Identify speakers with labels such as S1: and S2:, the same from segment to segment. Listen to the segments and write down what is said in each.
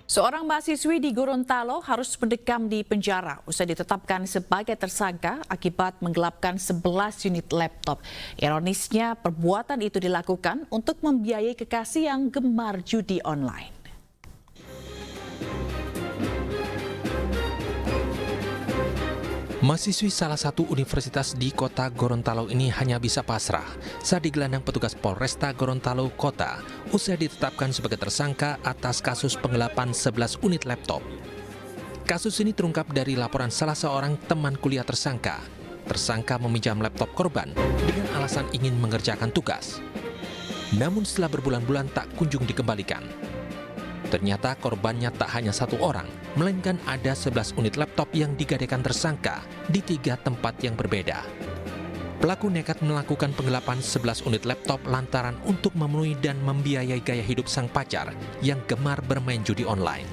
S1: Seorang mahasiswi di Gorontalo harus mendekam di penjara usai ditetapkan sebagai tersangka akibat menggelapkan 11 unit laptop. Ironisnya, perbuatan itu dilakukan untuk membiayai kekasih yang gemar judi online.
S2: Mahasiswi salah satu universitas di kota Gorontalo ini hanya bisa pasrah saat digelandang petugas Polresta Gorontalo Kota usai ditetapkan sebagai tersangka atas kasus penggelapan 11 unit laptop. Kasus ini terungkap dari laporan salah seorang teman kuliah tersangka. Tersangka meminjam laptop korban dengan alasan ingin mengerjakan tugas. Namun setelah berbulan-bulan tak kunjung dikembalikan. Ternyata korbannya tak hanya satu orang, melainkan ada 11 unit laptop yang digadaikan tersangka di 3 tempat yang berbeda. Pelaku nekat melakukan penggelapan 11 unit laptop lantaran untuk memenuhi dan membiayai gaya hidup sang pacar yang gemar bermain judi online.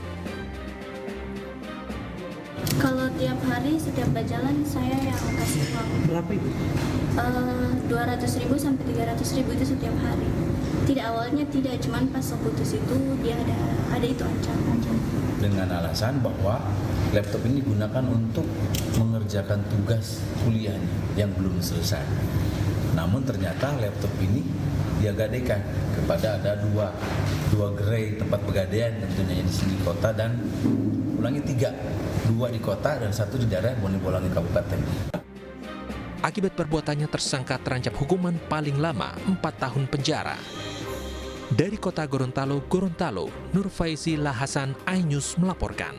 S3: Kalau tiap hari setiap jalan saya yang kasih uang.
S4: Berapa itu?
S3: 200.000 sampai 300.000 itu setiap hari. Awalnya tidak, cuman pas putus itu dia ada itu ancaman.
S4: Dengan alasan bahwa laptop ini digunakan untuk mengerjakan tugas kuliahnya yang belum selesai. Namun ternyata laptop ini dia gadaikan kepada ada dua gerai tempat pegadaian tentunya di sini kota dan ulangi 3, 2 di kota dan 1 di daerah Bone-Bolangi Kabupaten.
S2: Akibat perbuatannya tersangka terancam hukuman paling lama 4 tahun penjara. Dari kota Gorontalo, Nur Faizi Lahasan, iNews melaporkan.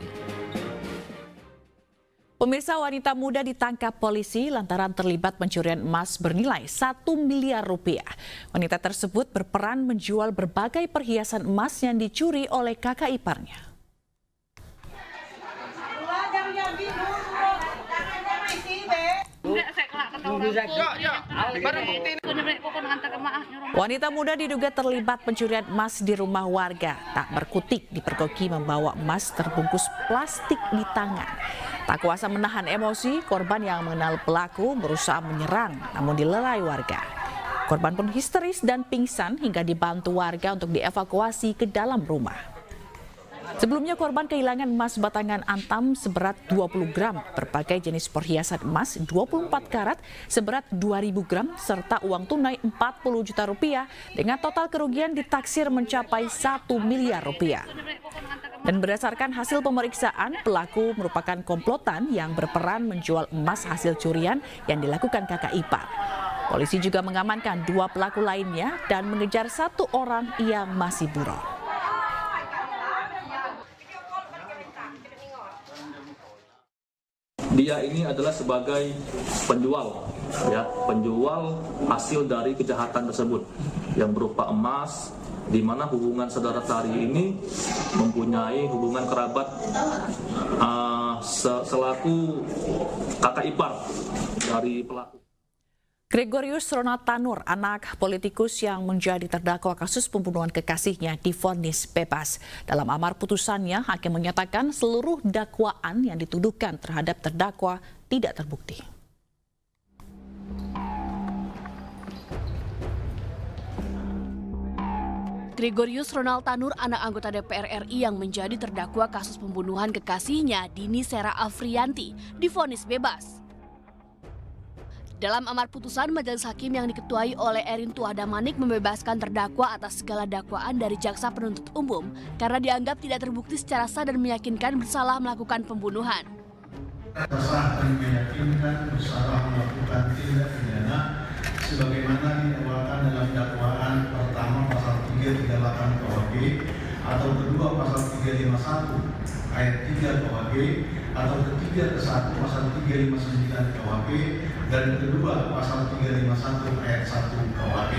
S1: Pemirsa, wanita muda ditangkap polisi lantaran terlibat pencurian emas bernilai 1 miliar rupiah. Wanita tersebut berperan menjual berbagai perhiasan emas yang dicuri oleh kakak iparnya. Wanita muda diduga terlibat pencurian emas di rumah warga. Tak berkutik dipergoki membawa emas terbungkus plastik di tangan. Tak kuasa menahan emosi, korban yang mengenal pelaku berusaha menyerang namun dilerai warga. Korban pun histeris dan pingsan hingga dibantu warga untuk dievakuasi ke dalam rumah. Sebelumnya korban kehilangan emas batangan antam seberat 20 gram, berbagai jenis perhiasan emas 24 karat seberat 2.000 gram, serta uang tunai 40 juta rupiah dengan total kerugian ditaksir mencapai 1 miliar rupiah. Dan berdasarkan hasil pemeriksaan, pelaku merupakan komplotan yang berperan menjual emas hasil curian yang dilakukan kakak ipar. Polisi juga mengamankan 2 pelaku lainnya dan mengejar 1 orang yang masih buron.
S5: Dia ini adalah sebagai penjual hasil dari kejahatan tersebut yang berupa emas, di mana hubungan saudara Tari ini mempunyai hubungan kerabat selaku kakak ipar dari pelaku.
S1: Gregorius Ronald Tanur, anak politikus yang menjadi terdakwa kasus pembunuhan kekasihnya, divonis bebas. Dalam amar putusannya, hakim menyatakan seluruh dakwaan yang dituduhkan terhadap terdakwa tidak terbukti.
S6: Gregorius Ronald Tanur, anak anggota DPR RI yang menjadi terdakwa kasus pembunuhan kekasihnya, Dini Sera Afriyanti, divonis bebas. Dalam amar putusan, majelis hakim yang diketuai oleh Erin Tuadamanik membebaskan terdakwa atas segala dakwaan dari jaksa penuntut umum karena dianggap tidak terbukti secara sah dan meyakinkan bersalah melakukan pembunuhan.
S7: Sah dan meyakinkan bersalah melakukan tindak pidana sebagaimana didakwakan dalam dakwaan pertama pasal 338 KUHP atau kedua pasal 351 ayat 3 KUHP atau ketiga ke 1 pasal 359 KUHP dan kedua pasal 351 ayat 1 KUHP.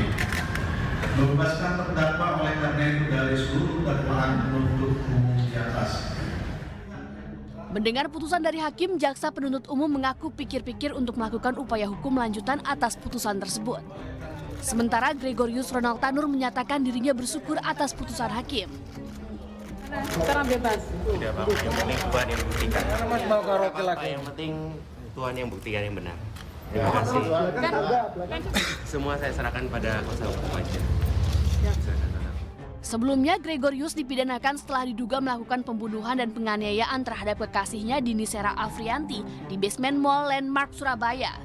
S7: Membebaskan terdakwa oleh karena itu dari seluruh dakwaan penuntut umum di atas.
S6: Mendengar putusan dari hakim, jaksa penuntut umum mengaku pikir-pikir untuk melakukan upaya hukum lanjutan atas putusan tersebut. Sementara Gregorius Ronald Tanur menyatakan dirinya bersyukur atas putusan hakim.
S8: Sekarang bebas.
S9: Tidak apa-apa, yang penting Tuhan yang buktikan. Yang penting Tuhan yang buktikan yang benar. Terima kasih. Semua saya serahkan pada kuasa hukum aja.
S6: Sebelumnya, Gregorius dipidanakan setelah diduga melakukan pembunuhan dan penganiayaan terhadap kekasihnya Dini Sera Afrianti di basement Mall Landmark, Surabaya.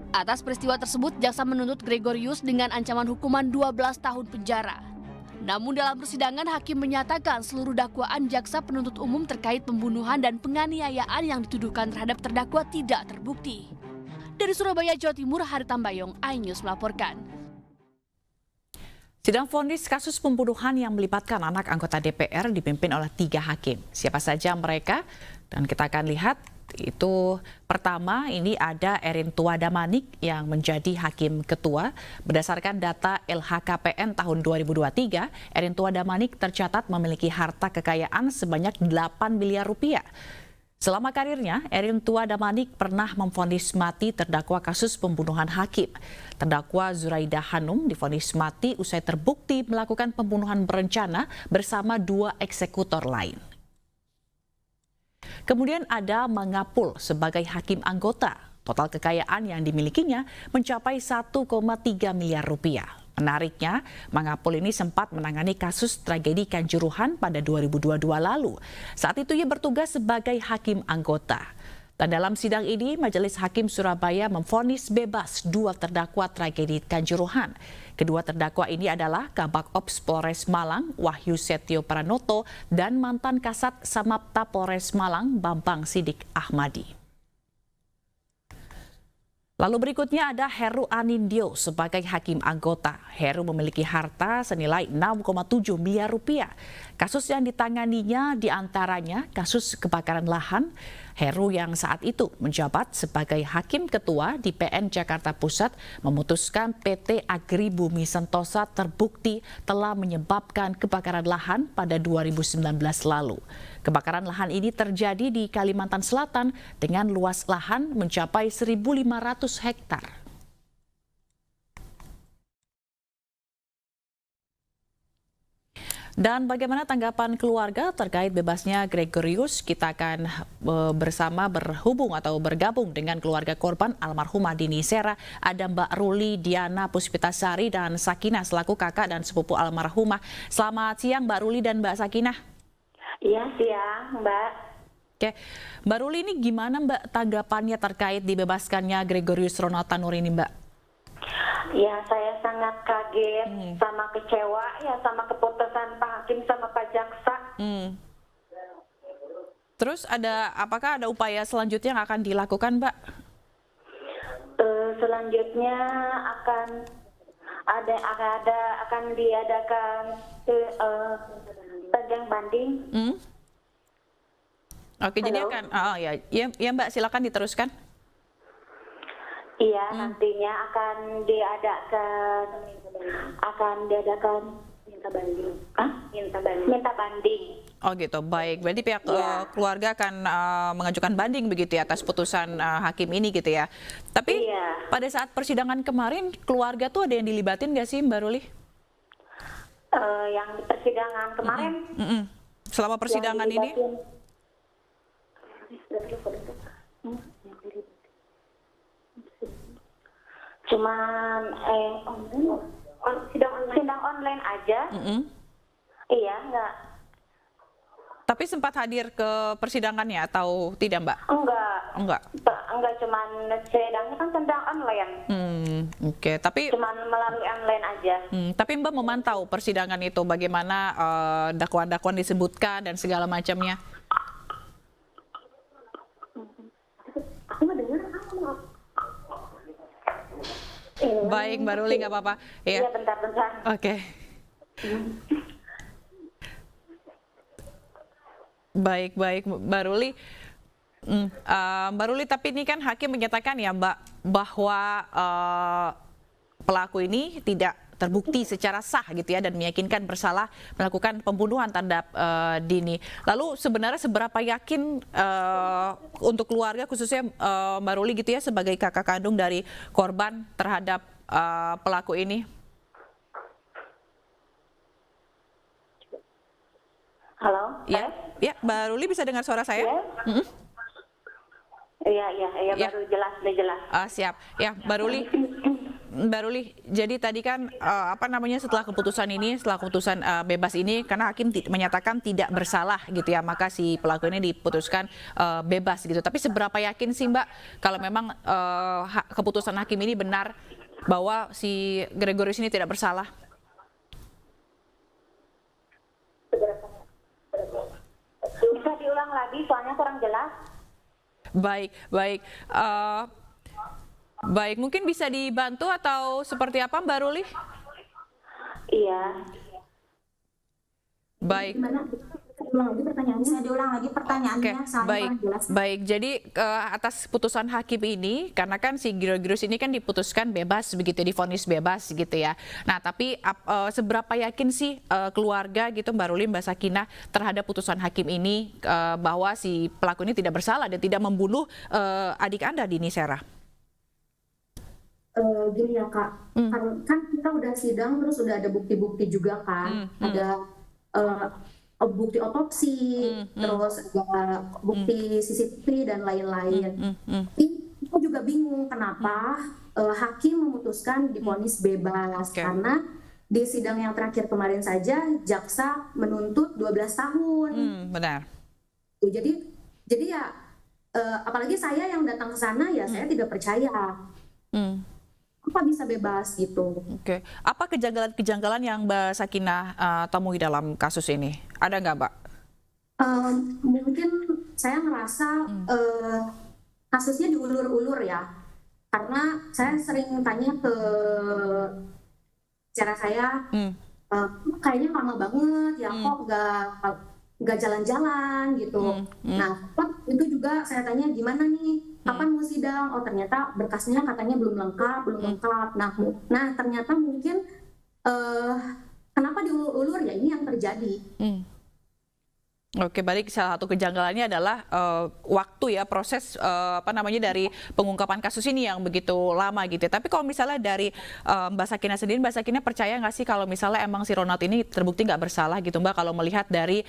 S6: Atas peristiwa tersebut, jaksa menuntut Gregorius dengan ancaman hukuman 12 tahun penjara. Namun dalam persidangan, hakim menyatakan seluruh dakwaan jaksa penuntut umum terkait pembunuhan dan penganiayaan yang dituduhkan terhadap terdakwa tidak terbukti. Dari Surabaya, Jawa Timur, Hari Tambayong, iNews melaporkan.
S1: Sidang vonis kasus pembunuhan yang melibatkan anak anggota DPR dipimpin oleh 3 hakim. Siapa saja mereka? Dan kita akan lihat itu pertama ini ada Erin Tua Damanik yang menjadi hakim ketua. Berdasarkan data LHKPN tahun 2023, Erin Tua Damanik tercatat memiliki harta kekayaan sebanyak 8 miliar rupiah. Selama karirnya, Erin Tua Damanik pernah memvonis mati terdakwa kasus pembunuhan hakim. Terdakwa Zuraidah Hanum divonis mati usai terbukti melakukan pembunuhan berencana bersama 2 eksekutor lain. Kemudian ada Mangapul sebagai hakim anggota. Total kekayaan yang dimilikinya mencapai 1,3 miliar rupiah. Menariknya, Mangapul ini sempat menangani kasus tragedi Kanjuruhan pada 2022 lalu. Saat itu ia bertugas sebagai hakim anggota. Dan dalam sidang ini, Majelis Hakim Surabaya memvonis bebas 2 terdakwa tragedi Kanjuruhan. Kedua terdakwa ini adalah Kabak Ops Polres Malang, Wahyu Setio Pranoto, dan mantan Kasat Samapta Polres Malang, Bambang Sidik Ahmadi. Lalu berikutnya ada Heru Anindyo sebagai hakim anggota. Heru memiliki harta senilai 6,7 miliar rupiah. Kasus yang ditanganinya diantaranya kasus kebakaran lahan. Heru yang saat itu menjabat sebagai hakim ketua di PN Jakarta Pusat memutuskan PT Agri Bumi Sentosa terbukti telah menyebabkan kebakaran lahan pada 2019 lalu. Kebakaran lahan ini terjadi di Kalimantan Selatan dengan luas lahan mencapai 1.500 hektar. Dan bagaimana tanggapan keluarga terkait bebasnya Gregorius? Kita akan bersama berhubung atau bergabung dengan keluarga korban almarhumah Dini Sera. Ada Mbak Ruli Diana Puspitasari dan Sakinah selaku kakak dan sepupu almarhumah. Selamat siang Mbak Ruli dan Mbak Sakinah.
S10: Iya, siang Mbak.
S1: Oke, Mbak Ruli ini gimana Mbak tanggapannya terkait dibebaskannya Gregorius Ronald Tanur ini Mbak?
S10: Ya, saya sangat kaget sama kecewa ya sama keputusan Pak Hakim sama Pak Jaksa.
S1: Terus apakah ada upaya selanjutnya yang akan dilakukan Mbak?
S10: Selanjutnya akan diadakan sidang banding.
S1: Oke, jadi akan ya Mbak silakan diteruskan.
S10: Iya, nantinya akan diadakan minta banding.
S1: Oh gitu, baik. Berarti pihak keluarga akan mengajukan banding begitu ya atas putusan hakim ini gitu ya. Tapi pada saat persidangan kemarin keluarga tuh ada yang dilibatin nggak sih Mbak Ruli?
S10: Yang di persidangan kemarin?
S1: Selama persidangan ini?
S10: Cuman sidang online aja. Iya, enggak.
S1: Tapi sempat hadir ke persidangannya atau tidak, Mbak?
S10: Enggak, cuman sidangnya kan sidang online.
S1: Oke, tapi
S10: cuman melalui online aja.
S1: Tapi Mbak memantau persidangan itu bagaimana dakwaan-dakwaan disebutkan dan segala macamnya?
S10: Aku nggak dengar.
S1: Baik, Mbak Ruli, nggak apa-apa.
S10: Iya, bentar.
S1: Oke. Baik, Mbak Ruli. Mbak Ruli, tapi ini kan hakim menyatakan ya Mbak bahwa pelaku ini tidak terbukti secara sah gitu ya dan meyakinkan bersalah melakukan pembunuhan terhadap Dini. Lalu sebenarnya seberapa yakin untuk keluarga khususnya Mbak Ruli gitu ya sebagai kakak kandung dari korban terhadap pelaku ini?
S10: Halo?
S1: Ya, Mbak Ruli bisa dengar suara saya?
S10: Iya, baru jelas.
S1: Siap. Ya, Mbak Ruli. Mbak Ruli, jadi tadi kan setelah keputusan bebas ini, karena hakim menyatakan tidak bersalah gitu ya, maka si pelaku ini diputuskan bebas gitu. Tapi seberapa yakin sih Mbak kalau memang keputusan hakim ini benar bahwa si Gregorius ini tidak bersalah?
S10: Bisa diulang lagi, soalnya kurang jelas.
S1: Baik. Baik, mungkin bisa dibantu atau seperti apa Mbak Ruli?
S10: Iya.
S1: Baik.
S10: Bisa diulang lagi pertanyaannya,
S1: Baik. Jadi atas putusan hakim ini, karena kan si Gregorius ini kan diputuskan bebas begitu, divonis bebas gitu ya. Nah, tapi seberapa yakin sih keluarga gitu Mbak Ruli, Mbak Sakinah terhadap putusan hakim ini bahwa si pelaku ini tidak bersalah dan tidak membunuh adik Anda, Dini Serah?
S11: Gini ya Kak, kan kita udah sidang terus udah ada bukti-bukti juga kan, ada bukti otopsi, terus ada bukti CCTV dan lain-lain. Aku juga bingung kenapa hakim memutuskan divonis bebas, karena di sidang yang terakhir kemarin saja jaksa menuntut 12 tahun.
S1: Benar.
S11: Jadi ya apalagi saya yang datang ke sana ya saya tidak percaya. Apa bisa bebas gitu.
S1: Oke. Apa kejanggalan yang Mbak Sakinah temui dalam kasus ini? Ada nggak, Mbak?
S11: Mungkin saya merasa kasusnya diulur-ulur ya. Karena saya sering tanya ke cara saya, kayaknya lama banget ya, kok nggak jalan-jalan gitu. Nah, itu juga saya tanya gimana nih? Kapan mau sidang? Oh ternyata berkasnya katanya belum lengkap. Nah ternyata mungkin kenapa diulur-ulur ya ini yang terjadi.
S1: Oke, balik salah satu kejanggalannya adalah waktu ya, proses dari pengungkapan kasus ini yang begitu lama gitu. Tapi kalau misalnya dari Mbak Sakinah sendiri, Mbak Sakinah percaya nggak sih kalau misalnya emang si Ronald ini terbukti nggak bersalah gitu Mbak, kalau melihat dari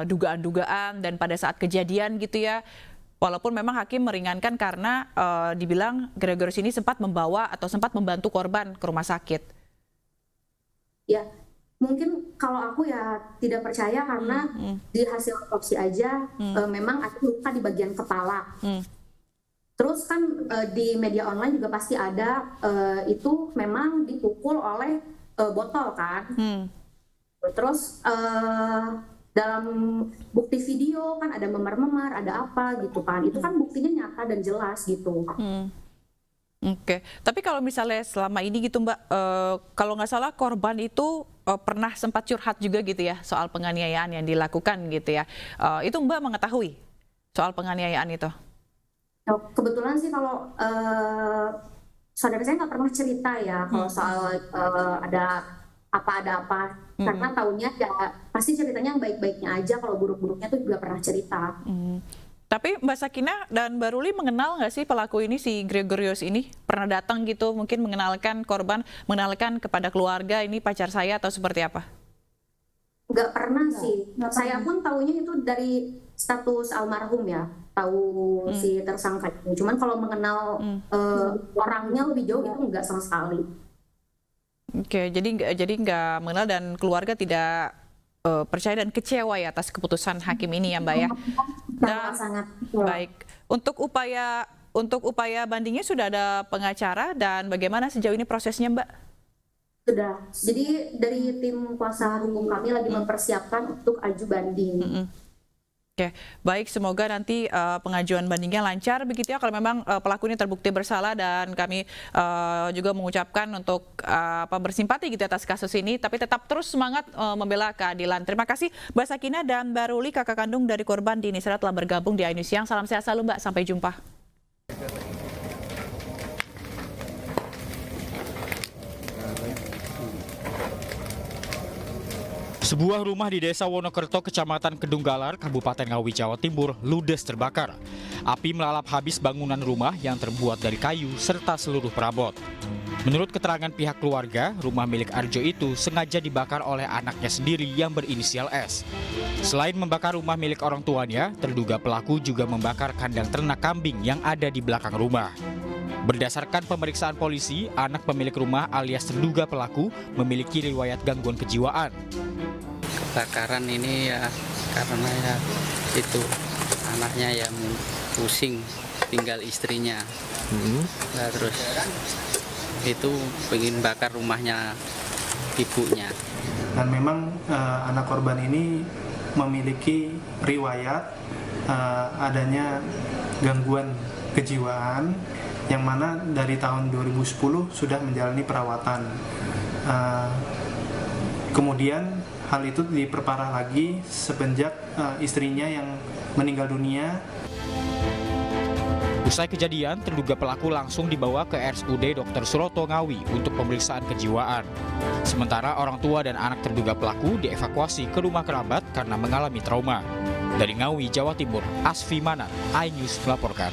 S1: dugaan-dugaan dan pada saat kejadian gitu ya? Walaupun memang hakim meringankan karena dibilang Gregorius ini sempat membawa atau sempat membantu korban ke rumah sakit.
S11: Ya, mungkin kalau aku ya tidak percaya karena di hasil otopsi aja memang ada luka di bagian kepala. Terus kan di media online juga pasti ada itu memang dipukul oleh botol kan. Terus dalam bukti video kan ada memar-memar, ada apa gitu kan. Itu kan buktinya nyata dan jelas gitu.
S1: Oke. Tapi kalau misalnya selama ini gitu Mbak, kalau nggak salah korban itu pernah sempat curhat juga gitu ya soal penganiayaan yang dilakukan gitu ya. Itu Mbak mengetahui soal penganiayaan itu?
S11: Kebetulan sih kalau saudara saya nggak pernah cerita ya kalau soal ada apa. Karena taunya ya pasti ceritanya yang baik-baiknya aja, kalau buruk-buruknya tuh juga pernah cerita.
S1: Tapi Mbak Sakinah dan Mbak Ruli mengenal nggak sih pelaku ini, si Gregorius ini? Pernah datang gitu, mungkin mengenalkan korban, mengenalkan kepada keluarga ini pacar saya atau seperti apa?
S11: Nggak pernah sih. Saya pun taunya itu dari status almarhum ya, tahu si tersangka itu. Cuman kalau mengenal orangnya lebih jauh itu nggak sama sekali.
S1: Oke, jadi nggak mengenal dan keluarga tidak percaya dan kecewa ya atas keputusan hakim ini ya Mbak ya. Dan
S11: sangat.
S1: Baik, untuk upaya bandingnya sudah ada pengacara dan bagaimana sejauh ini prosesnya Mbak?
S11: Sudah. Jadi dari tim kuasa hukum kami lagi mempersiapkan untuk aju banding.
S1: Oke, baik, semoga nanti pengajuan bandingnya lancar begitu ya kalau memang pelaku ini terbukti bersalah, dan kami juga mengucapkan untuk bersimpati gitu atas kasus ini, tapi tetap terus semangat membela keadilan. Terima kasih Mbak Sakinah dan Mbak Ruli, kakak kandung dari korban Dini Serah, telah bergabung di iNews Siang. Salam sehat selalu Mbak, sampai jumpa.
S12: Sebuah rumah di Desa Wonokerto, Kecamatan Kedunggalar, Kabupaten Ngawi, Jawa Timur, ludes terbakar. Api melalap habis bangunan rumah yang terbuat dari kayu serta seluruh perabot. Menurut keterangan pihak keluarga, rumah milik Arjo itu sengaja dibakar oleh anaknya sendiri yang berinisial S. Selain membakar rumah milik orang tuanya, terduga pelaku juga membakar kandang ternak kambing yang ada di belakang rumah. Berdasarkan pemeriksaan polisi, anak pemilik rumah alias terduga pelaku memiliki riwayat gangguan kejiwaan.
S13: Kebakaran ini ya karena ya itu anaknya yang pusing tinggal istrinya. Nah, terus itu pengen bakar rumahnya ibunya.
S14: Dan memang anak korban ini memiliki riwayat adanya gangguan kejiwaan yang mana dari tahun 2010 sudah menjalani perawatan. Kemudian hal itu diperparah lagi semenjak istrinya yang meninggal dunia.
S12: Usai kejadian, terduga pelaku langsung dibawa ke RSUD Dr. Suroto Ngawi untuk pemeriksaan kejiwaan. Sementara orang tua dan anak terduga pelaku dievakuasi ke rumah kerabat karena mengalami trauma. Dari Ngawi, Jawa Timur, Asfi Manan, iNews melaporkan.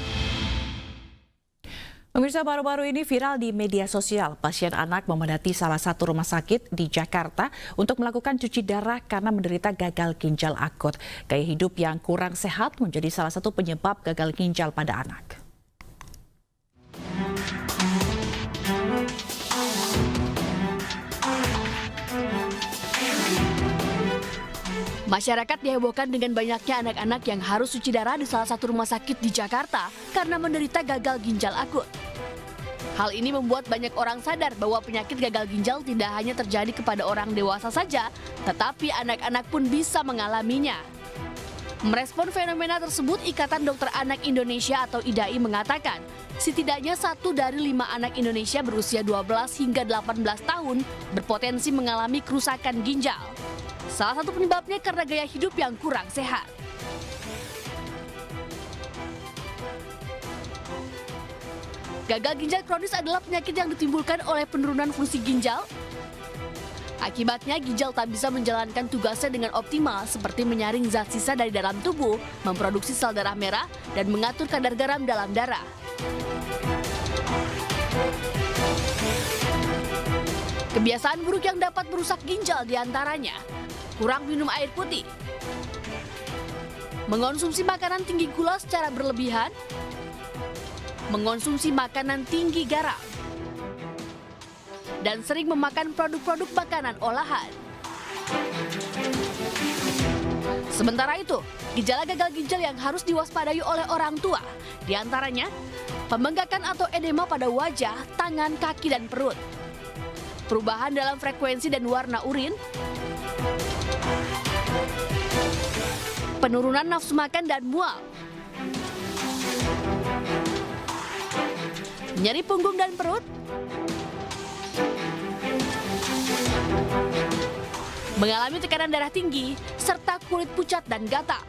S1: Pemirsa, baru-baru ini viral di media sosial, pasien anak memadati salah satu rumah sakit di Jakarta untuk melakukan cuci darah karena menderita gagal ginjal akut. Gaya hidup yang kurang sehat menjadi salah satu penyebab gagal ginjal pada anak.
S6: Masyarakat dihebohkan dengan banyaknya anak-anak yang harus cuci darah di salah satu rumah sakit di Jakarta karena menderita gagal ginjal akut. Hal ini membuat banyak orang sadar bahwa penyakit gagal ginjal tidak hanya terjadi kepada orang dewasa saja, tetapi anak-anak pun bisa mengalaminya. Merespon fenomena tersebut, Ikatan Dokter Anak Indonesia atau IDAI mengatakan, setidaknya 1 dari 5 anak Indonesia berusia 12 hingga 18 tahun berpotensi mengalami kerusakan ginjal. Salah satu penyebabnya karena gaya hidup yang kurang sehat. Gagal ginjal kronis adalah penyakit yang ditimbulkan oleh penurunan fungsi ginjal. Akibatnya, ginjal tak bisa menjalankan tugasnya dengan optimal seperti menyaring zat sisa dari dalam tubuh, memproduksi sel darah merah, dan mengatur kadar garam dalam darah. Kebiasaan buruk yang dapat merusak ginjal diantaranya kurang minum air putih, mengonsumsi makanan tinggi gula secara berlebihan, mengonsumsi makanan tinggi garam, dan sering memakan produk-produk makanan olahan. Sementara itu, gejala gagal ginjal yang harus diwaspadai oleh orang tua, diantaranya pembengkakan atau edema pada wajah, tangan, kaki, dan perut, perubahan dalam frekuensi dan warna urin, penurunan nafsu makan dan mual, nyeri punggung dan perut, mengalami tekanan darah tinggi, serta kulit pucat dan gatal.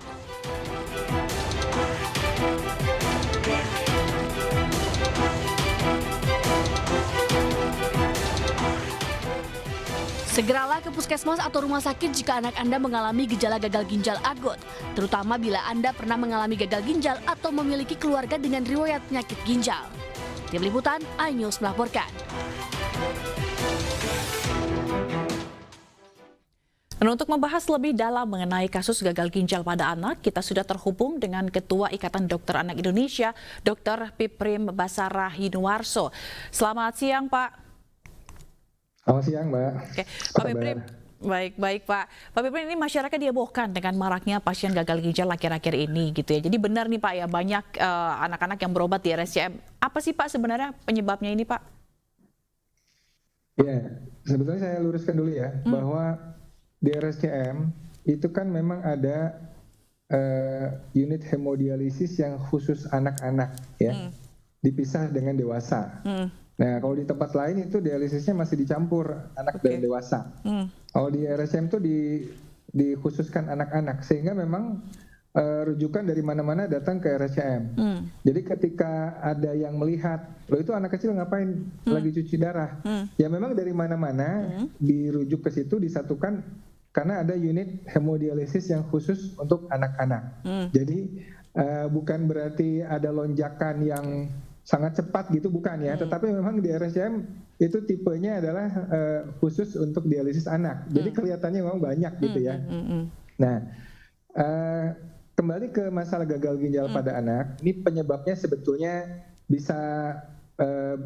S6: Segeralah ke puskesmas atau rumah sakit jika anak Anda mengalami gejala gagal ginjal akut, terutama bila Anda pernah mengalami gagal ginjal atau memiliki keluarga dengan riwayat penyakit ginjal. Tim Liputan, iNews melaporkan.
S1: Dan untuk membahas lebih dalam mengenai kasus gagal ginjal pada anak, kita sudah terhubung dengan Ketua Ikatan Dokter Anak Indonesia, Dr. Piprim Basara Hinuarso. Selamat siang, Pak.
S15: Selamat siang, Mbak.
S1: Oke, Pak Piprim. Baik, Pak. Pak Piprim, ini masyarakat dihebohkan dengan maraknya pasien gagal ginjal akhir-akhir ini, gitu ya. Jadi benar nih, Pak, ya, banyak anak-anak yang berobat di RSCM. Apa sih, Pak, sebenarnya penyebabnya ini, Pak?
S15: Ya, sebetulnya saya luruskan dulu ya, bahwa di RSCM itu kan memang ada unit hemodialisis yang khusus anak-anak, ya, dipisah dengan dewasa. Nah, kalau di tempat lain itu dialisisnya masih dicampur anak dan dewasa. Kalau di RSCM itu dikhususkan anak-anak, sehingga memang rujukan dari mana-mana datang ke RSCM. Jadi ketika ada yang melihat, loh itu anak kecil ngapain lagi cuci darah? Ya memang dari mana-mana dirujuk ke situ, disatukan karena ada unit hemodialisis yang khusus untuk anak-anak. Jadi bukan berarti ada lonjakan yang sangat cepat gitu, bukan ya, tetapi memang di RSCM itu tipenya adalah khusus untuk dialisis anak. Jadi kelihatannya memang banyak gitu ya. Nah, kembali ke masalah gagal ginjal pada anak, ini penyebabnya sebetulnya bisa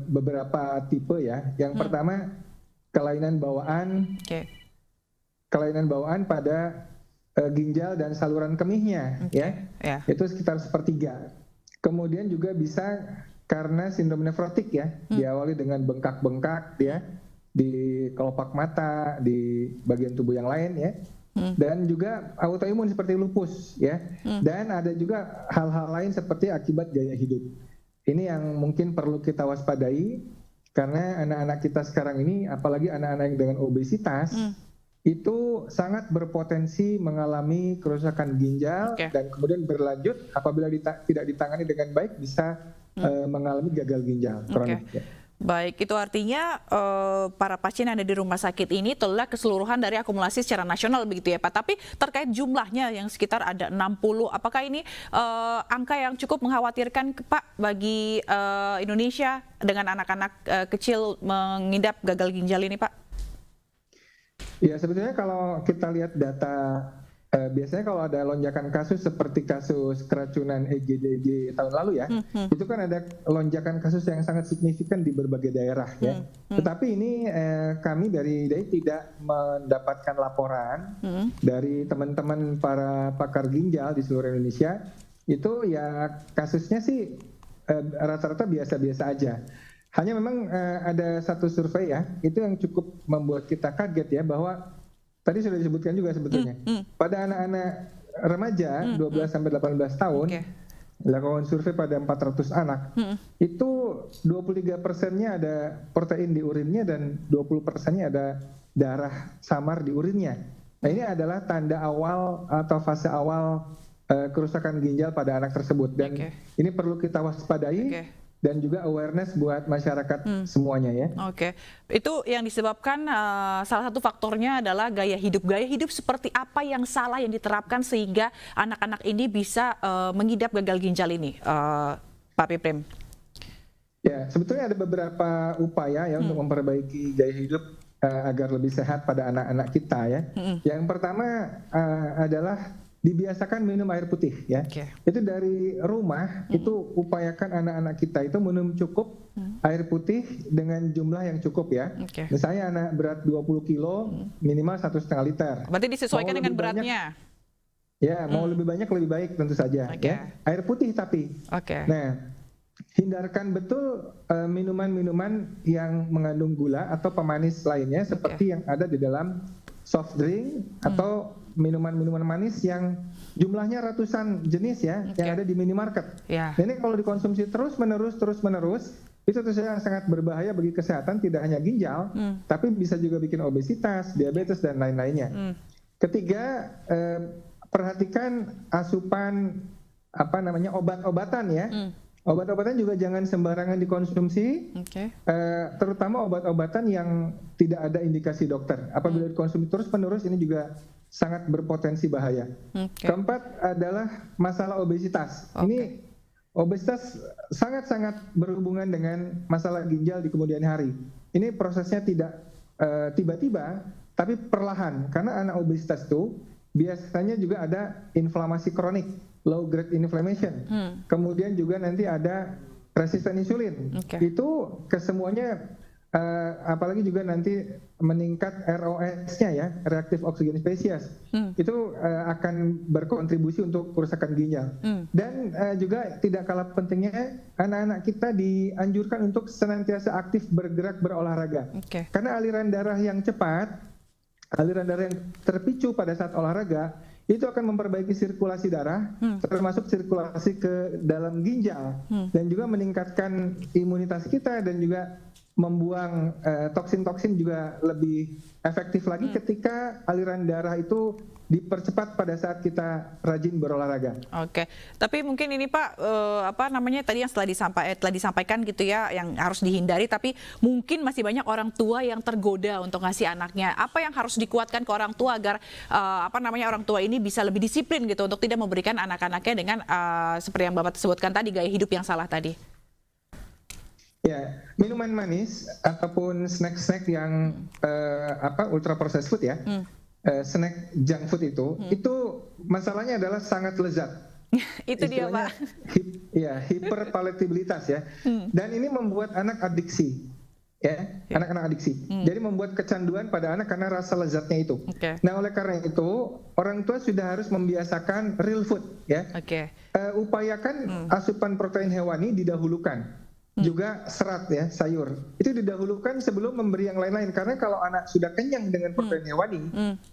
S15: beberapa tipe ya. Yang pertama, kelainan bawaan, kelainan bawaan pada ginjal dan saluran kemihnya, ya, itu sekitar 1/3. Kemudian juga bisa karena sindrom nefrotik ya, diawali dengan bengkak-bengkak ya di kelopak mata, di bagian tubuh yang lain ya. Dan juga autoimun seperti lupus ya. Dan ada juga hal-hal lain seperti akibat gaya hidup. Ini yang mungkin perlu kita waspadai karena anak-anak kita sekarang ini, apalagi anak-anak yang dengan obesitas, itu sangat berpotensi mengalami kerusakan ginjal dan kemudian berlanjut apabila tidak ditangani dengan baik bisa mengalami gagal ginjal kronik. Ya.
S1: Baik, itu artinya para pasien yang ada di rumah sakit ini telah keseluruhan dari akumulasi secara nasional begitu ya Pak. Tapi terkait jumlahnya yang sekitar ada 60, apakah ini angka yang cukup mengkhawatirkan Pak bagi Indonesia dengan anak-anak kecil mengidap gagal ginjal ini Pak?
S15: Ya sebetulnya kalau kita lihat data, biasanya kalau ada lonjakan kasus seperti kasus keracunan EGDG tahun lalu ya, itu kan ada lonjakan kasus yang sangat signifikan di berbagai daerah ya. Tetapi ini kami dari DAI tidak mendapatkan laporan dari teman-teman para pakar ginjal di seluruh Indonesia. Itu ya kasusnya sih rata-rata biasa-biasa aja. Hanya memang ada satu survei ya, itu yang cukup membuat kita kaget ya, bahwa tadi sudah disebutkan juga sebetulnya, pada anak-anak remaja 12-18 tahun, dilakukan survei pada 400 anak, itu 23%-nya ada protein di urinnya dan 20%-nya ada darah samar di urinnya. Nah ini adalah tanda awal atau fase awal kerusakan ginjal pada anak tersebut, dan ini perlu kita waspadai. Dan juga awareness buat masyarakat semuanya ya.
S1: Oke, itu yang disebabkan salah satu faktornya adalah gaya hidup. Gaya hidup seperti apa yang salah yang diterapkan sehingga anak-anak ini bisa mengidap gagal ginjal ini, Pak Piprim?
S15: Ya, sebetulnya ada beberapa upaya ya untuk memperbaiki gaya hidup agar lebih sehat pada anak-anak kita ya. Yang pertama adalah dibiasakan minum air putih ya. Itu dari rumah itu upayakan anak-anak kita itu minum cukup air putih dengan jumlah yang cukup ya. Misalnya anak berat 20 kilo minimal 1,5 liter.
S1: Berarti disesuaikan dengan beratnya.
S15: Ya, mau lebih banyak lebih baik tentu saja ya. Air putih tapi. Nah, hindarkan betul minuman-minuman yang mengandung gula atau pemanis lainnya seperti yang ada di dalam soft drink atau minuman-minuman manis yang jumlahnya ratusan jenis ya, yang ada di minimarket. Ini kalau dikonsumsi terus-menerus, itu tentu saja sangat berbahaya bagi kesehatan, tidak hanya ginjal, tapi bisa juga bikin obesitas, diabetes dan lain-lainnya. Ketiga, perhatikan asupan obat-obatan ya. Obat-obatan juga jangan sembarangan dikonsumsi, terutama obat-obatan yang tidak ada indikasi dokter. Apabila dikonsumsi terus-menerus ini juga sangat berpotensi bahaya. Keempat adalah masalah obesitas. Ini obesitas sangat-sangat berhubungan dengan masalah ginjal di kemudian hari. Ini prosesnya tidak tiba-tiba, tapi perlahan. Karena anak obesitas itu biasanya juga ada inflamasi kronik, low grade inflammation. Kemudian juga nanti ada resisten insulin. Itu kesemuanya apalagi juga nanti meningkat ROS-nya ya, reactive oxygen species. Itu akan berkontribusi untuk kerusakan ginjal. Dan juga tidak kalah pentingnya anak-anak kita dianjurkan untuk senantiasa aktif bergerak berolahraga. Karena aliran darah yang cepat, aliran darah yang terpicu pada saat olahraga itu akan memperbaiki sirkulasi darah, termasuk sirkulasi ke dalam ginjal, dan juga meningkatkan imunitas kita dan juga membuang toksin-toksin juga lebih efektif lagi ketika aliran darah itu dipercepat pada saat kita rajin berolahraga.
S1: Oke, tapi mungkin ini Pak, tadi yang telah disampaikan gitu ya, yang harus dihindari, tapi mungkin masih banyak orang tua yang tergoda untuk ngasih anaknya. Apa yang harus dikuatkan ke orang tua agar orang tua ini bisa lebih disiplin gitu untuk tidak memberikan anak-anaknya dengan seperti yang Bapak sebutkan tadi, gaya hidup yang salah tadi?
S15: Ya, minuman manis ataupun snack-snack yang ultra processed food ya. Snack junk food itu masalahnya adalah sangat lezat.
S1: Itu dia Pak.
S15: Hiperpalatabilitas ya. Dan ini membuat anak adiksi. Ya, anak-anak adiksi. Jadi membuat kecanduan pada anak karena rasa lezatnya itu. Nah, oleh karena itu orang tua sudah harus membiasakan real food ya. Upayakan asupan protein hewani didahulukan. Juga serat ya, sayur itu didahulukan sebelum memberi yang lain-lain, karena kalau anak sudah kenyang dengan protein hewani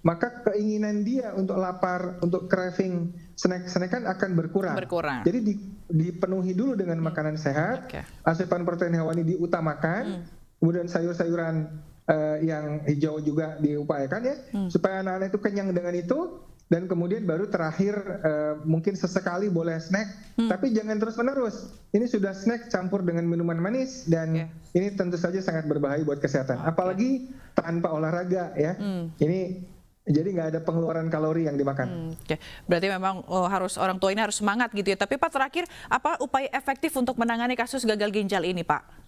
S15: maka keinginan dia untuk lapar, untuk craving snack-snackan akan berkurang. Jadi dipenuhi dulu dengan makanan sehat, asupan protein hewani diutamakan, kemudian sayur-sayuran yang hijau juga diupayakan ya, supaya anak-anak itu kenyang dengan itu. Dan kemudian baru terakhir mungkin sesekali boleh snack, tapi jangan terus-menerus. Ini sudah snack campur dengan minuman manis dan ini tentu saja sangat berbahaya buat kesehatan. Apalagi tanpa olahraga ya. Ini jadi nggak ada pengeluaran kalori yang dimakan.
S1: Berarti memang orang tua ini harus semangat gitu ya. Tapi Pak, terakhir apa upaya efektif untuk menangani kasus gagal ginjal ini Pak?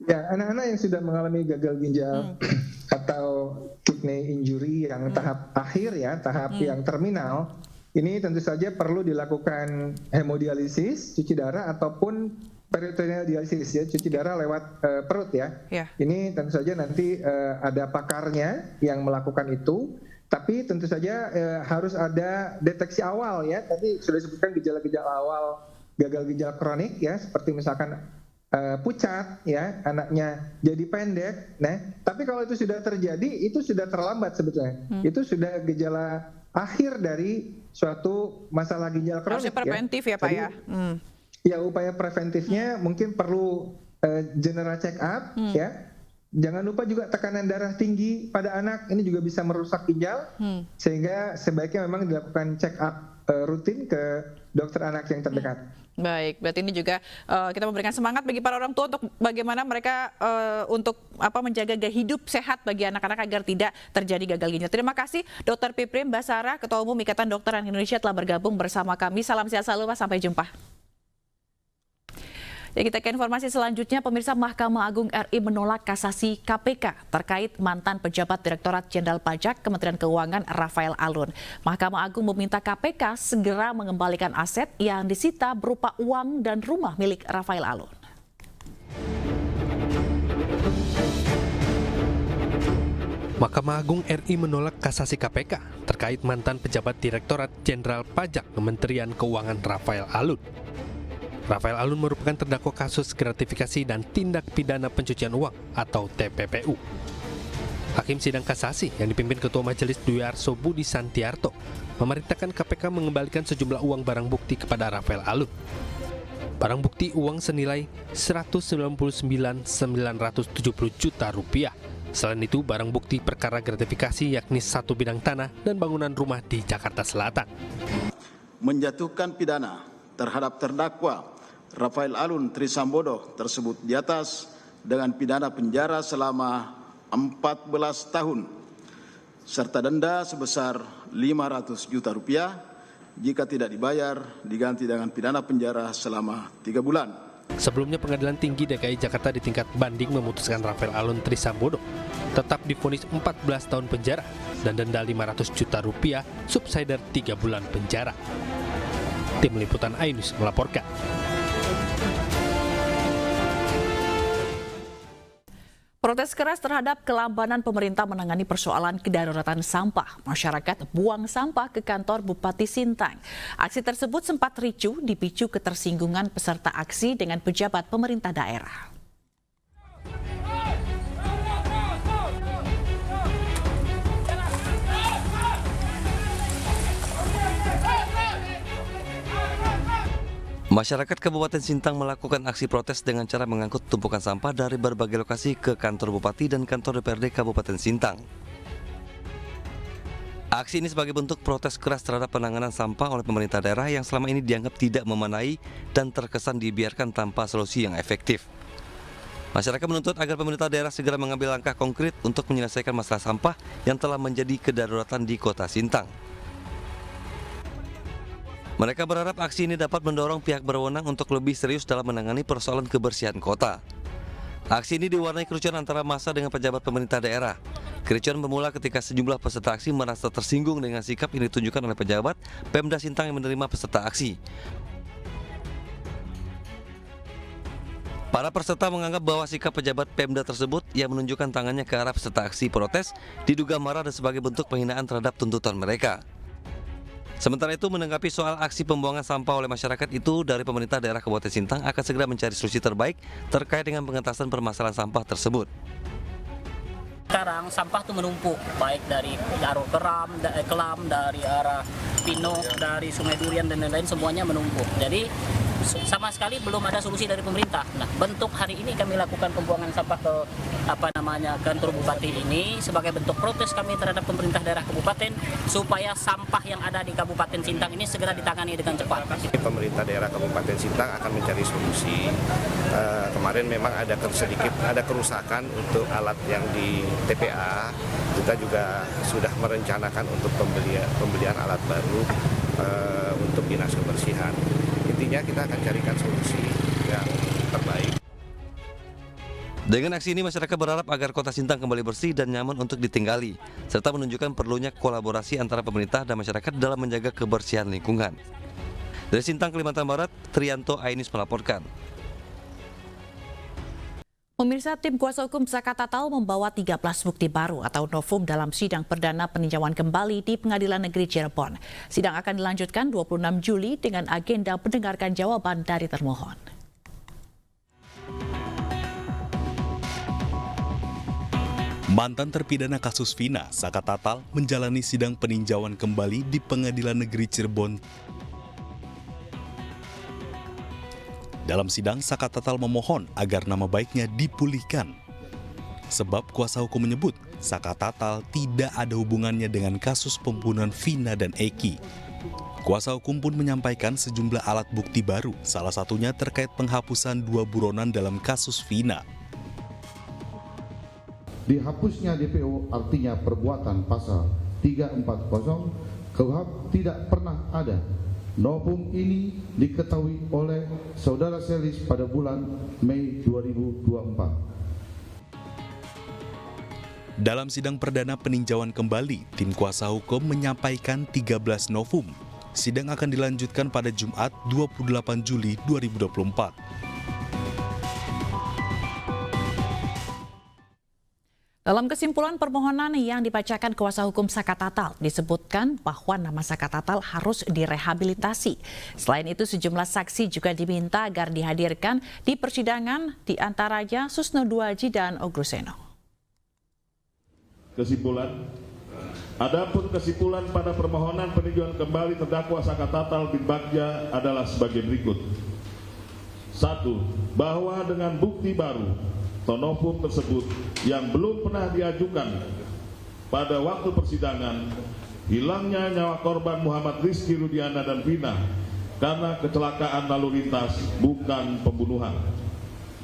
S15: Ya, anak-anak yang sudah mengalami gagal ginjal atau kidney injury yang tahap akhir ya, tahap yang terminal, ini tentu saja perlu dilakukan hemodialisis, cuci darah, ataupun peritoneal dialisis ya, cuci darah lewat perut ya. Ini tentu saja nanti ada pakarnya yang melakukan itu, tapi tentu saja harus ada deteksi awal ya. Tadi sudah disebutkan gejala-gejala awal gagal ginjal kronik ya, seperti misalkan pucat ya, anaknya jadi pendek. Nah, tapi kalau itu sudah terjadi, itu sudah terlambat sebetulnya. Itu sudah gejala akhir dari suatu masalah ginjal kronik.
S1: Harusnya preventif ya Pak ya.
S15: Ya, upaya preventifnya mungkin perlu general check up ya. Jangan lupa juga tekanan darah tinggi pada anak, ini juga bisa merusak ginjal, sehingga sebaiknya memang dilakukan check up rutin ke dokter anak yang terdekat.
S1: Baik, berarti ini juga kita memberikan semangat bagi para orang tua untuk bagaimana mereka untuk menjaga gaya hidup sehat bagi anak-anak agar tidak terjadi gagal ginjal. Terima kasih Dr. Piprim Basara, Ketua Umum Ikatan Dokter Indonesia telah bergabung bersama kami. Salam sehat selalu Pak, sampai jumpa. Ya, kita ke informasi selanjutnya. Pemirsa, Mahkamah Agung RI menolak kasasi KPK terkait mantan pejabat Direktorat Jenderal Pajak Kementerian Keuangan Rafael Alun. Mahkamah Agung meminta KPK segera mengembalikan aset yang disita berupa uang dan rumah milik Rafael Alun.
S2: Mahkamah Agung RI menolak kasasi KPK terkait mantan pejabat Direktorat Jenderal Pajak Kementerian Keuangan Rafael Alun. Rafael Alun merupakan terdakwa kasus gratifikasi dan tindak pidana pencucian uang atau TPPU. Hakim Sidang Kasasi yang dipimpin Ketua Majelis Dwi Arso Budi Santiarto memerintahkan KPK mengembalikan sejumlah uang barang bukti kepada Rafael Alun. Barang bukti uang senilai 199.970 juta rupiah. Selain itu, barang bukti perkara gratifikasi yakni 1 bidang tanah dan bangunan rumah di Jakarta Selatan.
S16: Menjatuhkan pidana terhadap terdakwa Rafael Alun Trisambodo tersebut di atas dengan pidana penjara selama 14 tahun serta denda sebesar 500 juta rupiah. Jika tidak dibayar, diganti dengan pidana penjara selama 3 bulan.
S2: Sebelumnya Pengadilan Tinggi DKI Jakarta di tingkat banding memutuskan Rafael Alun Trisambodo tetap divonis 14 tahun penjara dan denda 500 juta rupiah subsidiar 3 bulan penjara. Tim Liputan Ainus melaporkan.
S1: Protes keras terhadap kelambanan pemerintah menangani persoalan kedaruratan sampah. Masyarakat buang sampah ke kantor Bupati Sintang. Aksi tersebut sempat ricuh dipicu ketersinggungan peserta aksi dengan pejabat pemerintah daerah.
S17: Masyarakat Kabupaten Sintang melakukan aksi protes dengan cara mengangkut tumpukan sampah dari berbagai lokasi ke kantor Bupati dan kantor DPRD Kabupaten Sintang. Aksi ini sebagai bentuk protes keras terhadap penanganan sampah oleh pemerintah daerah yang selama ini dianggap tidak memadai dan terkesan dibiarkan tanpa solusi yang efektif. Masyarakat menuntut agar pemerintah daerah segera mengambil langkah konkret untuk menyelesaikan masalah sampah yang telah menjadi kedaruratan di Kota Sintang. Mereka berharap aksi ini dapat mendorong pihak berwenang untuk lebih serius dalam menangani persoalan kebersihan kota. Aksi ini diwarnai kericuhan antara massa dengan pejabat pemerintah daerah. Kericuhan bermula ketika sejumlah peserta aksi merasa tersinggung dengan sikap yang ditunjukkan oleh pejabat Pemda Sintang yang menerima peserta aksi. Para peserta menganggap bahwa sikap pejabat Pemda tersebut yang menunjukkan tangannya ke arah peserta aksi protes diduga marah dan sebagai bentuk penghinaan terhadap tuntutan mereka. Sementara itu, menanggapi soal aksi pembuangan sampah oleh masyarakat itu, dari pemerintah daerah Kabupaten Sintang akan segera mencari solusi terbaik terkait dengan pengentasan permasalahan sampah tersebut.
S18: Sekarang sampah itu menumpuk, baik dari arah Kelam, dari arah Pino, dari Sungai Durian dan lain-lain, semuanya menumpuk. Jadi sama sekali belum ada solusi dari pemerintah. Nah, bentuk hari ini kami lakukan pembuangan sampah ke kantor Bupati ini sebagai bentuk protes kami terhadap pemerintah daerah kabupaten supaya sampah yang ada di Kabupaten Sintang ini segera ditangani dengan cepat.
S19: Pemerintah daerah Kabupaten Sintang akan mencari solusi. Kemarin memang ada kerusakan untuk alat yang di TPA. Kita juga sudah merencanakan untuk pembelian alat baru untuk dinas kebersihan. Intinya kita akan carikan solusi yang terbaik.
S17: Dengan aksi ini, masyarakat berharap agar Kota Sintang kembali bersih dan nyaman untuk ditinggali, serta menunjukkan perlunya kolaborasi antara pemerintah dan masyarakat dalam menjaga kebersihan lingkungan. Dari Sintang, Kalimantan Barat, Trianto Ainis melaporkan.
S1: Pemirsa, tim kuasa hukum Zaka Tatal membawa 13 bukti baru atau novum dalam sidang perdana peninjauan kembali di Pengadilan Negeri Cirebon. Sidang akan dilanjutkan 26 Juli dengan agenda mendengarkan jawaban dari termohon.
S20: Mantan terpidana kasus Vina, Zaka Tatal, menjalani sidang peninjauan kembali di Pengadilan Negeri Cirebon. Dalam sidang, Zaka Tatal memohon agar nama baiknya dipulihkan. Sebab kuasa hukum menyebut Zaka Tatal tidak ada hubungannya dengan kasus pembunuhan Vina dan Eki. Kuasa hukum pun menyampaikan sejumlah alat bukti baru, salah satunya terkait penghapusan 2 buronan dalam kasus Vina.
S21: Dihapusnya DPO artinya perbuatan pasal 340 KUHP tidak pernah ada. Novum ini diketahui oleh Saudara Selis pada bulan Mei 2024.
S20: Dalam sidang perdana peninjauan kembali, tim kuasa hukum menyampaikan 13 novum. Sidang akan dilanjutkan pada Jumat 28 Juli 2024.
S1: Dalam kesimpulan permohonan yang dibacakan kuasa hukum Zaka Tatal, disebutkan bahwa nama Zaka Tatal harus direhabilitasi. Selain itu, sejumlah saksi juga diminta agar dihadirkan di persidangan, di antaranya Susno Duaji dan Ogruseno.
S22: Kesimpulan, adapun kesimpulan pada permohonan peninjauan kembali terdakwa Zaka Tatal bin Bagja adalah sebagai berikut. 1. Bahwa dengan bukti baru novum tersebut yang belum pernah diajukan pada waktu persidangan, hilangnya nyawa korban Muhammad Rizky Rudiana dan Vina karena kecelakaan lalu lintas, bukan pembunuhan.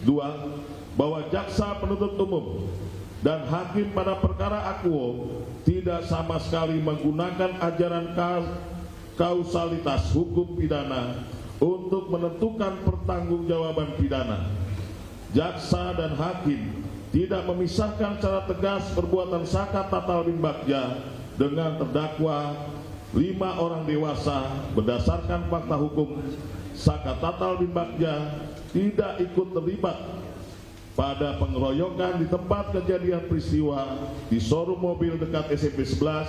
S22: 2. Bahwa jaksa penuntut umum dan hakim pada perkara akuo tidak sama sekali menggunakan ajaran kausalitas hukum pidana untuk menentukan pertanggungjawaban pidana. Jaksa dan hakim tidak memisahkan secara tegas perbuatan Zaka Tatal bin Bagja dengan terdakwa 5 orang dewasa berdasarkan fakta hukum. Zaka Tatal bin Bagja tidak ikut terlibat pada pengeroyokan di tempat kejadian peristiwa di showroom mobil dekat SMP 11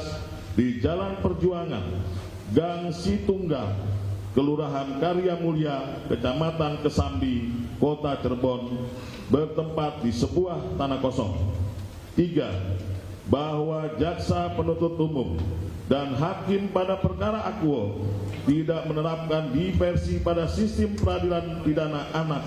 S22: di Jalan Perjuangan, Gang Situnggal, Kelurahan Karya Mulia, Kecamatan Kesambi, Kota Cirebon, bertempat di sebuah tanah kosong. 3. bahwa jaksa penuntut umum dan hakim pada perkara akuo tidak menerapkan diversi pada sistem peradilan pidana anak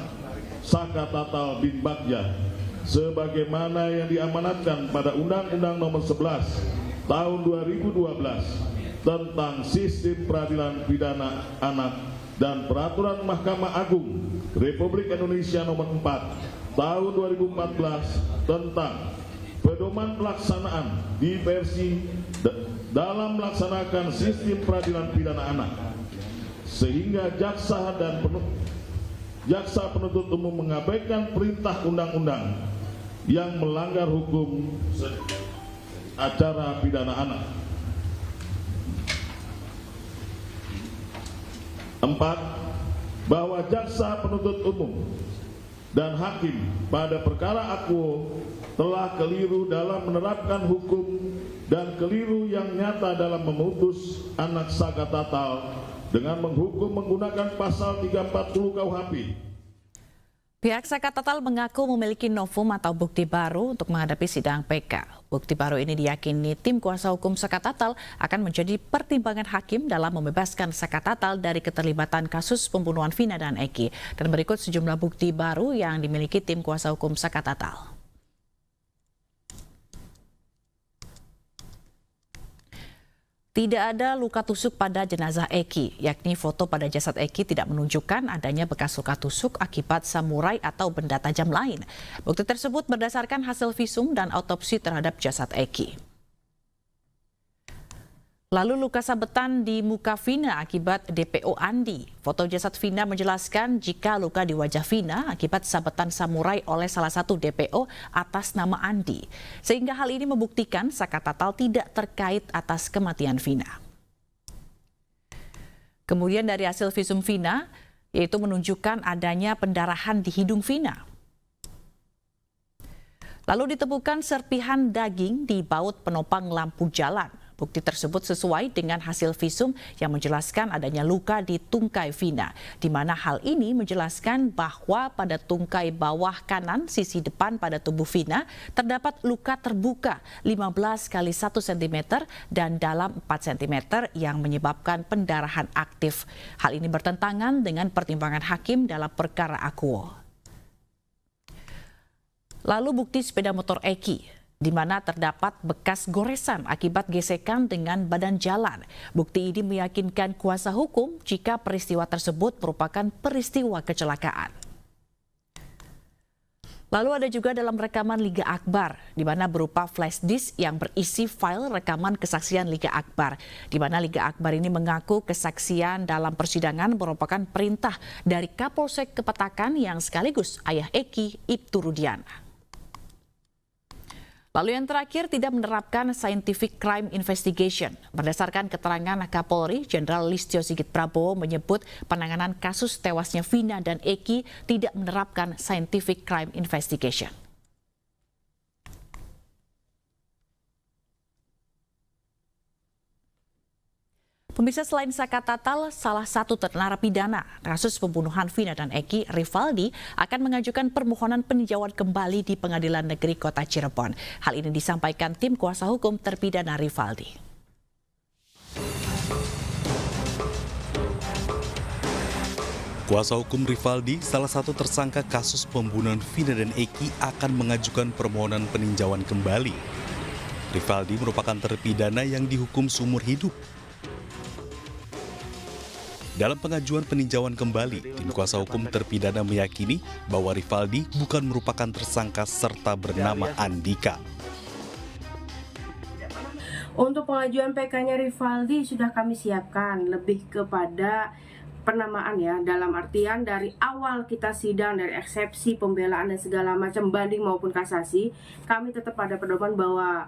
S22: Saka Tatal bin Bagja sebagaimana yang diamanatkan pada Undang-Undang Nomor 11 Tahun 2012 tentang Sistem Peradilan Pidana Anak dan Peraturan Mahkamah Agung Republik Indonesia Nomor 4 Tahun 2014 tentang pedoman pelaksanaan diversi dalam melaksanakan sistem peradilan pidana anak, sehingga jaksa penuntut umum mengabaikan perintah undang-undang yang melanggar hukum acara pidana anak. 4. Bahwa jaksa penuntut umum dan hakim pada perkara akuo telah keliru dalam menerapkan hukum dan keliru yang nyata dalam memutus anak Saka Tatal dengan menghukum menggunakan pasal 340 KUHP.
S1: Pihak Saka Tatal mengaku memiliki novum atau bukti baru untuk menghadapi sidang PK. Bukti baru ini diyakini tim kuasa hukum Saka Tatal akan menjadi pertimbangan hakim dalam membebaskan Saka Tatal dari keterlibatan kasus pembunuhan Vina dan Eki. Dan berikut sejumlah bukti baru yang dimiliki tim kuasa hukum Saka Tatal. Tidak ada luka tusuk pada jenazah Eki, yakni foto pada jasad Eki tidak menunjukkan adanya bekas luka tusuk akibat samurai atau benda tajam lain. Bukti tersebut berdasarkan hasil visum dan autopsi terhadap jasad Eki. Lalu luka sabetan di muka Vina akibat DPO Andi. Foto jasad Vina menjelaskan jika luka di wajah Vina akibat sabetan samurai oleh salah satu DPO atas nama Andi. Sehingga hal ini membuktikan Saka Tatal tidak terkait atas kematian Vina. Kemudian dari hasil visum Vina, yaitu menunjukkan adanya pendarahan di hidung Vina. Lalu ditemukan serpihan daging di baut penopang lampu jalan. Bukti tersebut sesuai dengan hasil visum yang menjelaskan adanya luka di tungkai Vina, di mana hal ini menjelaskan bahwa pada tungkai bawah kanan sisi depan pada tubuh Vina terdapat luka terbuka 15 x 1 cm dan dalam 4 cm yang menyebabkan pendarahan aktif. Hal ini bertentangan dengan pertimbangan hakim dalam perkara akuo. Lalu bukti sepeda motor Eki, di mana terdapat bekas goresan akibat gesekan dengan badan jalan. Bukti ini meyakinkan kuasa hukum jika peristiwa tersebut merupakan peristiwa kecelakaan. Lalu ada juga dalam rekaman Liga Akbar, di mana berupa flash disk yang berisi file rekaman kesaksian Liga Akbar, di mana Liga Akbar ini mengaku kesaksian dalam persidangan merupakan perintah dari Kapolsek Kepetakan yang sekaligus ayah Eki, Ibtu Rudiana. Lalu yang terakhir, tidak menerapkan scientific crime investigation. Berdasarkan keterangan Kapolri, Jenderal Listio Sigit Prabowo menyebut penanganan kasus tewasnya Vina dan Eki tidak menerapkan scientific crime investigation. Pemirsa, selain Saka Tatal, salah satu narapidana kasus pembunuhan Vina dan Eki, Rivaldi, akan mengajukan permohonan peninjauan kembali di Pengadilan Negeri Kota Cirebon. Hal ini disampaikan tim kuasa hukum terpidana Rivaldi.
S20: Kuasa hukum Rivaldi, salah satu tersangka kasus pembunuhan Vina dan Eki, akan mengajukan permohonan peninjauan kembali. Rivaldi merupakan terpidana yang dihukum seumur hidup. Dalam pengajuan peninjauan kembali, tim kuasa hukum terpidana meyakini bahwa Rivaldi bukan merupakan tersangka serta bernama Andika.
S8: Untuk pengajuan PK-nya Rivaldi sudah kami siapkan, lebih kepada penamaan ya, dalam artian dari awal kita sidang, dari eksepsi, pembelaan dan segala macam banding maupun kasasi, kami tetap pada pedoman bahwa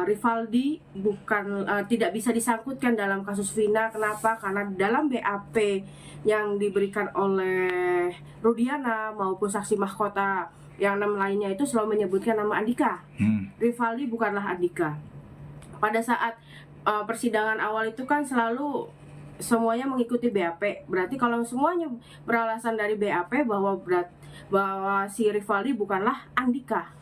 S8: Rivaldi bukan tidak bisa disangkutkan dalam kasus Vina. Kenapa? Karena dalam BAP yang diberikan oleh Rudiana maupun saksi mahkota yang 6 lainnya itu selalu menyebutkan nama Andika. Rivaldi bukanlah Andika. Pada saat persidangan awal itu kan selalu semuanya mengikuti BAP. Berarti kalau semuanya beralasan dari BAP bahwa si Rivaldi bukanlah Andika.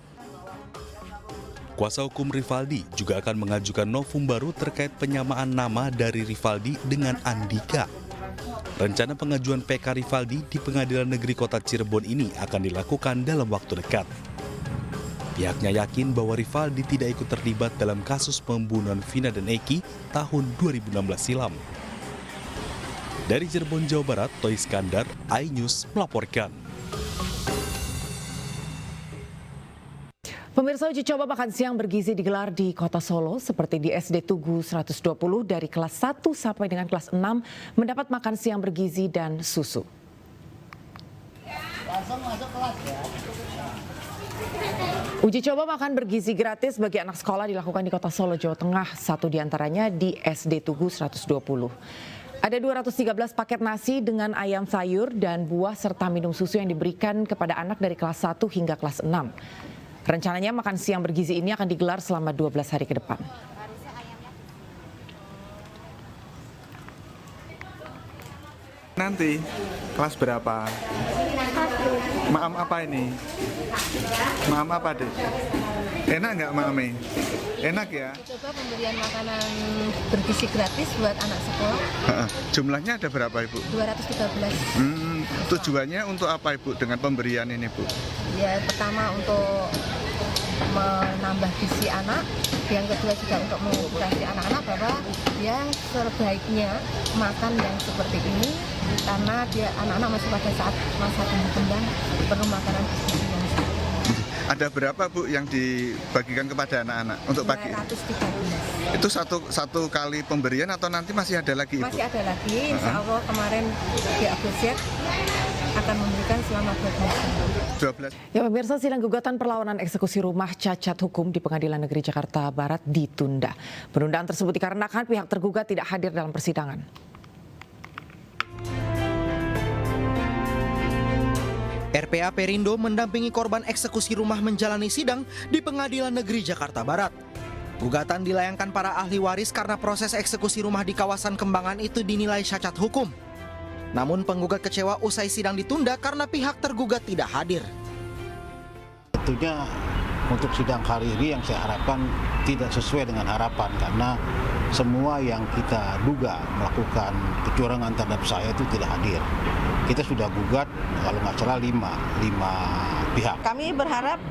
S20: Kuasa hukum Rivaldi juga akan mengajukan novum baru terkait penyamaan nama dari Rivaldi dengan Andika. Rencana pengajuan PK Rivaldi di Pengadilan Negeri Kota Cirebon ini akan dilakukan dalam waktu dekat. Pihaknya yakin bahwa Rivaldi tidak ikut terlibat dalam kasus pembunuhan Vina dan Eki tahun 2016 silam. Dari Cirebon, Jawa Barat, Toy Iskandar, iNews melaporkan.
S3: Pemirsa, uji coba makan siang bergizi digelar di Kota Solo seperti di SD Tugu 120 dari kelas 1 sampai dengan kelas 6 mendapat makan siang bergizi dan susu. Uji coba makan bergizi gratis bagi anak sekolah dilakukan di Kota Solo, Jawa Tengah, satu diantaranya di SD Tugu 120. Ada 213 paket nasi dengan ayam sayur dan buah serta minum susu yang diberikan kepada anak dari kelas 1 hingga kelas 6. Rencananya makan siang bergizi ini akan digelar selama 12 hari ke depan.
S4: Nanti kelas berapa? Maam apa ini? Maam apa, Dek? Enak nggak, Mami? Enak ya?
S23: Coba pemberian makanan bergizi gratis buat anak sekolah.
S4: Jumlahnya ada berapa, Ibu?
S23: 213.
S4: Tujuannya untuk apa, Ibu, dengan pemberian ini, Bu?
S23: Ya, pertama untuk menambah gizi anak, yang kedua juga untuk mengedukasi anak-anak bahwa dia sebaiknya makan yang seperti ini karena dia anak-anak masih pada saat masa tumbuh kembang perlu makanan gizi yang sehat.
S4: Ada berapa, Bu, yang dibagikan kepada anak-anak untuk pagi?
S23: 213.
S4: Itu satu kali pemberian atau nanti masih ada lagi, Ibu?
S23: Masih ada lagi, insya Allah kemarin di Agustus akan memberikan selama 12.
S3: Ya pemirsa, sidang gugatan perlawanan eksekusi rumah cacat hukum di Pengadilan Negeri Jakarta Barat ditunda. Penundaan tersebut dikarenakan pihak tergugat tidak hadir dalam persidangan.
S24: RPA Perindo mendampingi korban eksekusi rumah menjalani sidang di Pengadilan Negeri Jakarta Barat. Gugatan dilayangkan para ahli waris karena proses eksekusi rumah di kawasan Kembangan itu dinilai cacat hukum. Namun penggugat kecewa usai sidang ditunda karena pihak tergugat tidak hadir.
S21: Tentunya untuk sidang hari ini yang saya harapkan tidak sesuai dengan harapan karena semua yang kita duga melakukan kecurangan terhadap saya itu tidak hadir. Kita sudah gugat kalau nggak salah 5 pihak.
S25: Kami berharap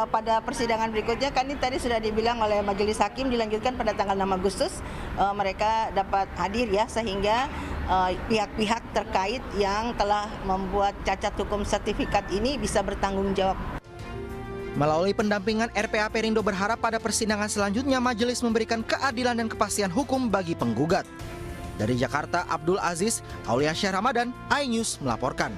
S25: pada persidangan berikutnya, kan ini tadi sudah dibilang oleh Majelis Hakim dilanjutkan pada tanggal 6 Agustus, mereka dapat hadir ya, sehingga pihak-pihak terkait yang telah membuat cacat hukum sertifikat ini bisa bertanggung jawab.
S24: Melalui pendampingan, RPA Perindo berharap pada persidangan selanjutnya majelis memberikan keadilan dan kepastian hukum bagi penggugat. Dari Jakarta, Abdul Aziz, Aulia Syah Ramadan, iNews melaporkan.